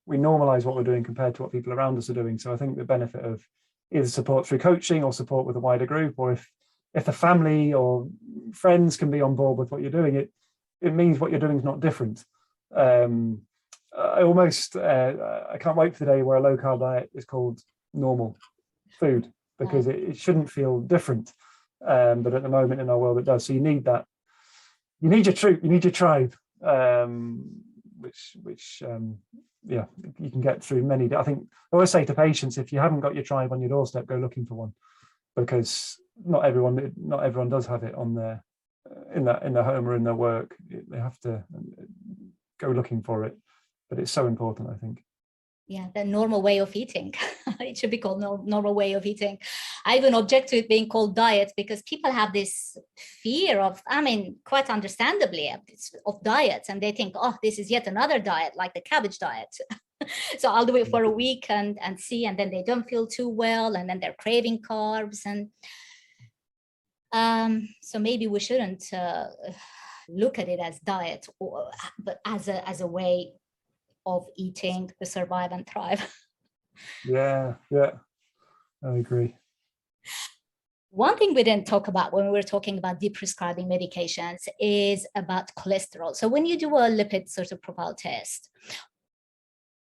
we normalize what we're doing compared to what people around us are doing. So I think the benefit of either support through coaching or support with a wider group, or if the family or friends can be on board with what you're doing, it means what you're doing is not different. I can't wait for the day where a low carb diet is called normal food, because it shouldn't feel different. But at the moment in our world it does. So you need that. You need your troop. You need your tribe, which yeah, you can get through many. I think I always say to patients, if you haven't got your tribe on your doorstep, go looking for one, because not everyone does have it on their in their home or in their work. They have to go looking for it, but it's so important, I think. Yeah, the normal way of eating. It should be called normal way of eating. I even object to it being called diet, because people have this fear of, I mean, quite understandably, of diets, and they think, oh, this is yet another diet, like the cabbage diet. So I'll do it for a week and see, and then they don't feel too well, and then they're craving carbs. And so maybe we shouldn't look at it as diet, but as a way of eating to survive and thrive. Yeah, I agree. One thing we didn't talk about when we were talking about deprescribing medications is about cholesterol. So when you do a lipid sort of profile test,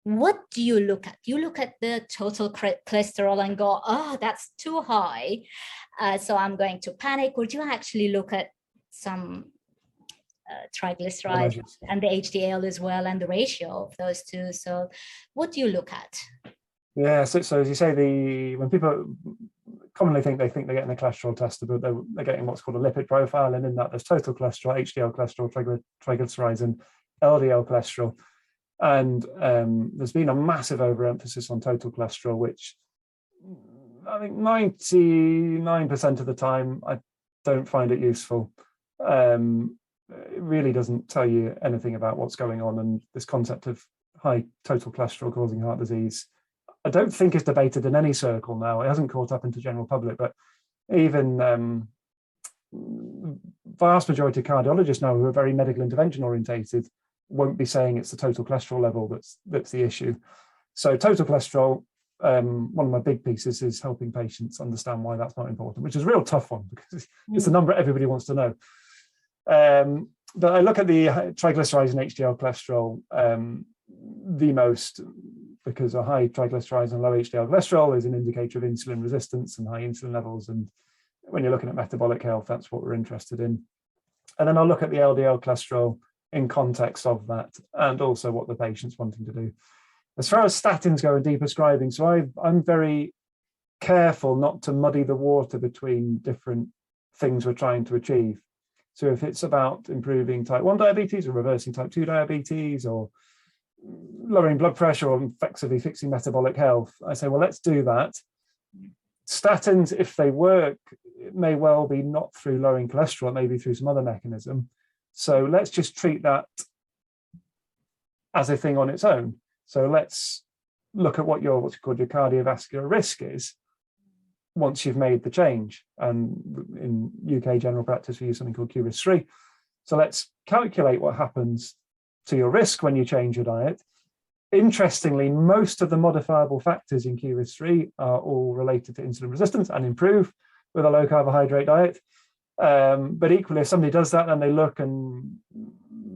what do you look at? You look at the total cholesterol and go, oh, that's too high, so I'm going to panic. Or do you actually look at some triglycerides and the HDL as well, and the ratio of those two? So what do you look at? Yeah, so as you say, when people commonly think they're getting a cholesterol tested, but they're getting what's called a lipid profile, and in that there's total cholesterol, HDL cholesterol, triglycerides, and LDL cholesterol. And there's been a massive overemphasis on total cholesterol, which I think 99% of the time I don't find it useful. It really doesn't tell you anything about what's going on, and this concept of high total cholesterol causing heart disease, I don't think is debated in any circle now. It hasn't caught up into general public, but even vast majority of cardiologists now who are very medical intervention orientated won't be saying it's the total cholesterol level that's the issue. So total cholesterol, one of my big pieces is helping patients understand why that's not important, which is a real tough one, because it's the number everybody wants to know. But I look at the triglycerides and HDL cholesterol the most, because a high triglycerides and low HDL cholesterol is an indicator of insulin resistance and high insulin levels. And when you're looking at metabolic health, that's what we're interested in. And then I'll look at the LDL cholesterol in context of that, and also what the patient's wanting to do. As far as statins go and deprescribing, so I'm very careful not to muddy the water between different things we're trying to achieve. So if it's about improving type 1 diabetes or reversing type 2 diabetes or lowering blood pressure or effectively fixing metabolic health, I say, well, let's do that. Statins, if they work, it may well be not through lowering cholesterol, it may be through some other mechanism. So let's just treat that as a thing on its own. So let's look at what what's called your cardiovascular risk is once you've made the change. And in UK general practice, we use something called Q-risk-3. So let's calculate what happens to your risk when you change your diet. Interestingly, most of the modifiable factors in Q-risk-3 are all related to insulin resistance and improve with a low carbohydrate diet. But equally, if somebody does that and they look and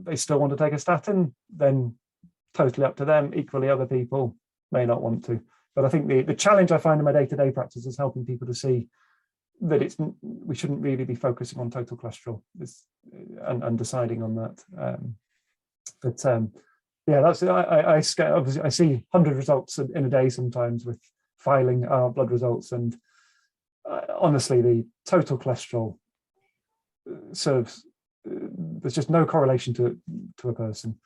they still want to take a statin, then totally up to them. Equally, other people may not want to. But I think the challenge I find in my day-to-day practice is helping people to see that we shouldn't really be focusing on total cholesterol and deciding on that. Yeah, that's I see 100 results in a day sometimes with filing our blood results, and honestly, the total cholesterol serves. There's just no correlation to a person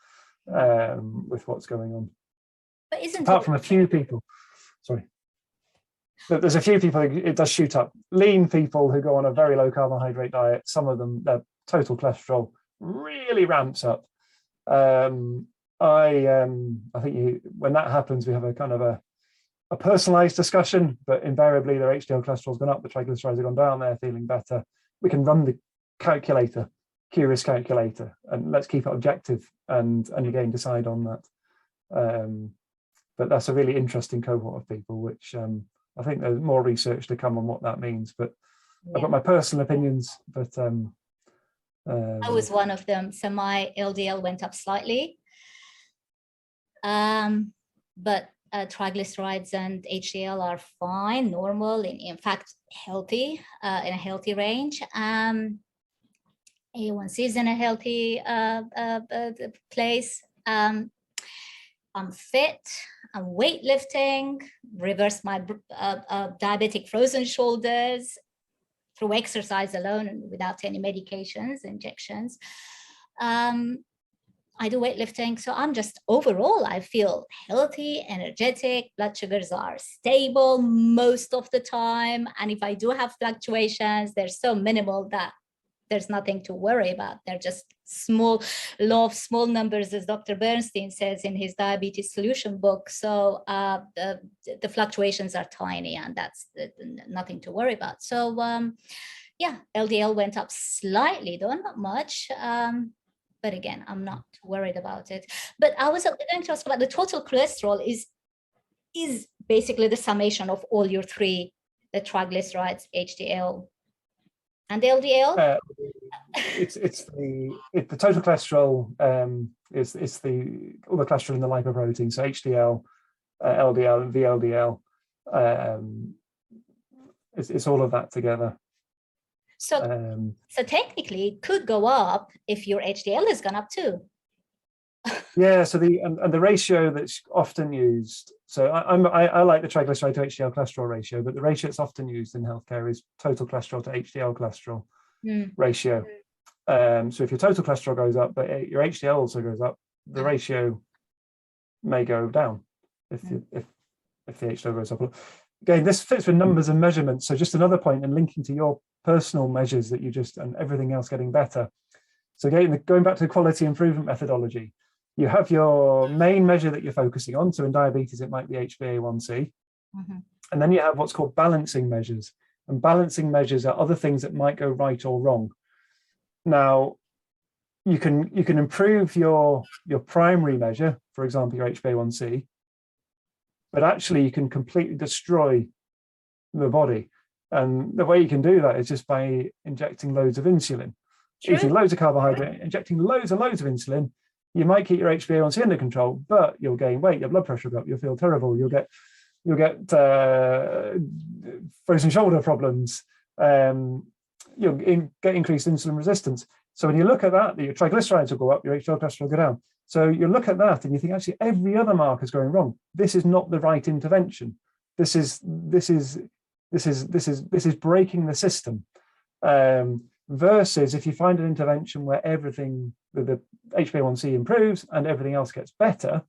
with what's going on. But apart from a few people, sorry. But there's a few people it does shoot up. Lean people who go on a very low carbohydrate diet, some of them, their total cholesterol really ramps up. I think when that happens, we have a kind of a personalized discussion, but invariably their HDL cholesterol's gone up, the triglycerides have gone down, they're feeling better. We can run the calculator, Q-risk calculator, and let's keep it objective and again decide on that. But that's a really interesting cohort of people, which I think there's more research to come on what that means. But I've got my personal opinions, but I was one of them. So my LDL went up slightly, but triglycerides and HDL are fine, normal, in fact, healthy, in a healthy range. A1C is in a healthy place. I'm fit. I'm weightlifting, reversed my diabetic frozen shoulders through exercise alone and without any medications, injections. I do weightlifting. So I'm just overall, I feel healthy, energetic, blood sugars are stable most of the time. And if I do have fluctuations, they're so minimal that there's nothing to worry about. They're just small, law of small numbers, as Dr. Bernstein says in his diabetes solution book. So the fluctuations are tiny, and that's nothing to worry about. So yeah, LDL went up slightly, though not much. But again, I'm not worried about it. But I was going to ask about the total cholesterol is basically the summation of all your three, the triglycerides, HDL, and the LDL. It's the total cholesterol. It's all the cholesterol in the lipoprotein. So HDL, LDL, and VLDL. It's all of that together. So technically, it could go up if your HDL has gone up too. Yeah. So the ratio that's often used. So I like the triglyceride to HDL cholesterol ratio, but the ratio that's often used in healthcare is total cholesterol to HDL cholesterol ratio. So if your total cholesterol goes up, but your HDL also goes up, the ratio may go down if the HDL goes up. Again, this fits with numbers and measurements. So just another point, and linking to your personal measures that you just, and everything else getting better. So again, going back to the quality improvement methodology, you have your main measure that you're focusing on. So in diabetes, it might be HbA1c. And then you have what's called balancing measures. And balancing measures are other things that might go right or wrong. Now, you can improve your primary measure, for example, your HbA1c, but actually you can completely destroy the body. And the way you can do that is just by injecting loads of insulin. True. Eating loads of carbohydrate, injecting loads and loads of insulin. You might keep your HbA1c under control, but you'll gain weight, your blood pressure will go up, you'll feel terrible, you'll get frozen shoulder problems, you'll get increased insulin resistance. So when you look at that, your triglycerides will go up, your HDL cholesterol will go down. So you look at that and you think, actually, every other marker is going wrong. This is not the right intervention. This is breaking the system. Versus if you find an intervention where everything, the HbA1c improves and everything else gets better,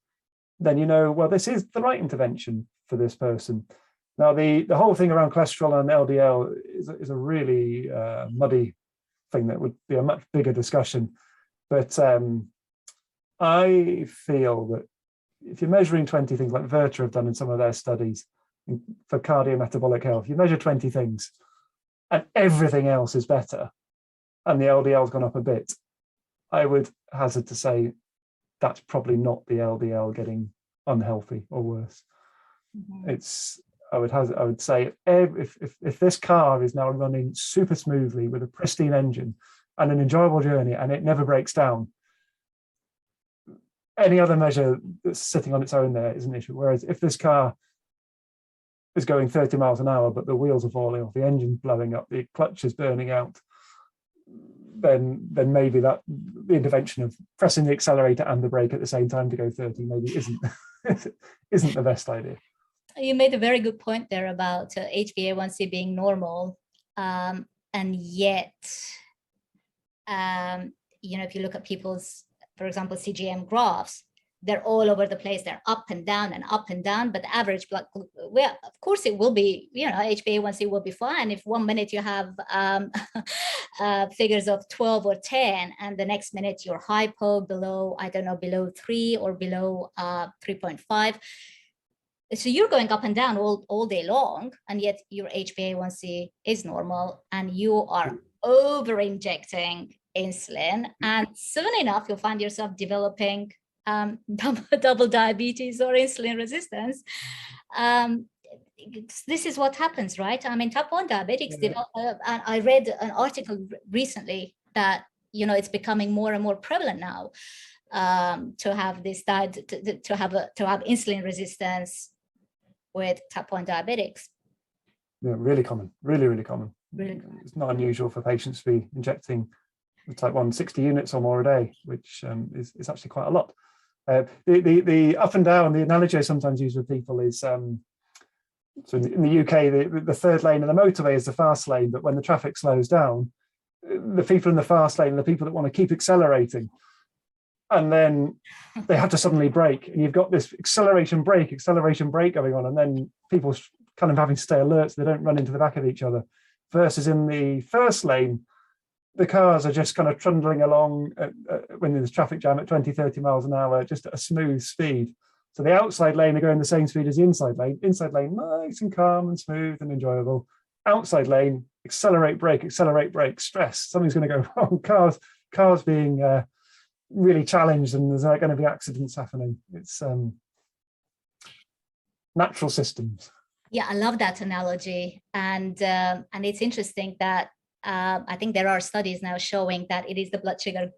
then you know, well, this is the right intervention for this person. Now, the whole thing around cholesterol and LDL is a really muddy thing that would be a much bigger discussion. But I feel that if you're measuring 20 things, like Virta have done in some of their studies for cardiometabolic health, you measure 20 things and everything else is better, and the LDL's gone up a bit, I would hazard to say that's probably not the LDL getting unhealthy or worse. I would say if this car is now running super smoothly with a pristine engine and an enjoyable journey and it never breaks down, any other measure that's sitting on its own there is an issue. Whereas if this car is going 30 miles an hour, but the wheels are falling off, the engine's blowing up, the clutch is burning out, then maybe that the intervention of pressing the accelerator and the brake at the same time to go 30 maybe isn't the best idea. You made a very good point there about HbA1c being normal, and yet, if you look at people's, for example, CGM graphs, they're all over the place. They're up and down and up and down, but the average blood, well, of course it will be, HbA1c will be fine. If 1 minute you have figures of 12 or 10, and the next minute you're hypo, below 3 or below 3.5. So you're going up and down all day long, and yet your HbA1c is normal, and you are over-injecting insulin, and soon enough you'll find yourself developing double diabetes or insulin resistance. this is what happens, right? I mean, type 1 diabetics develop, and I read an article recently that, you know, it's becoming more and more prevalent now, to have this to have insulin resistance with type 1 diabetics. Yeah, really common, really common. Really common. It's not unusual for patients to be injecting type 1 60 units or more a day, which is actually quite a lot. The up and down, the analogy I sometimes use with people is, so in the UK, the third lane of the motorway is the fast lane, but when the traffic slows down, the people in the fast lane are the people that want to keep accelerating. And then they have to suddenly brake, and you've got this acceleration brake going on, and then people kind of having to stay alert so they don't run into the back of each other. Versus in the first lane, the cars are just kind of trundling along when there's traffic jam at 20, 30 miles an hour, just at a smooth speed. So the outside lane are going the same speed as the inside lane. Inside lane, nice and calm and smooth and enjoyable. Outside lane, accelerate, brake, stress. Something's going to go wrong. Cars being really challenged, and there's going to be accidents happening. It's natural systems. Yeah, I love that analogy, and it's interesting that I think there are studies now showing that it is the blood sugar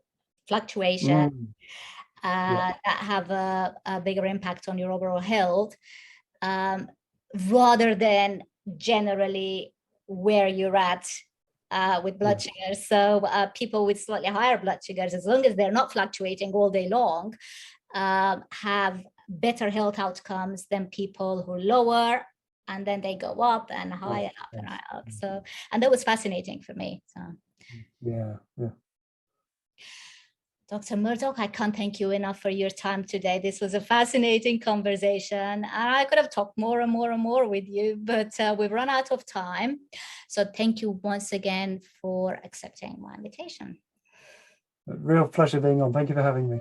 fluctuation that have a bigger impact on your overall health, rather than generally where you're at with blood sugars. So people with slightly higher blood sugars, as long as they're not fluctuating all day long, have better health outcomes than people who lower, and then they go up and high and up and high up. So, and that was fascinating for me. So yeah. Dr. Murdoch, I can't thank you enough for your time today. This was a fascinating conversation. I could have talked more and more with you, but we've run out of time. So thank you once again for accepting my invitation. A real pleasure being on. Thank you for having me.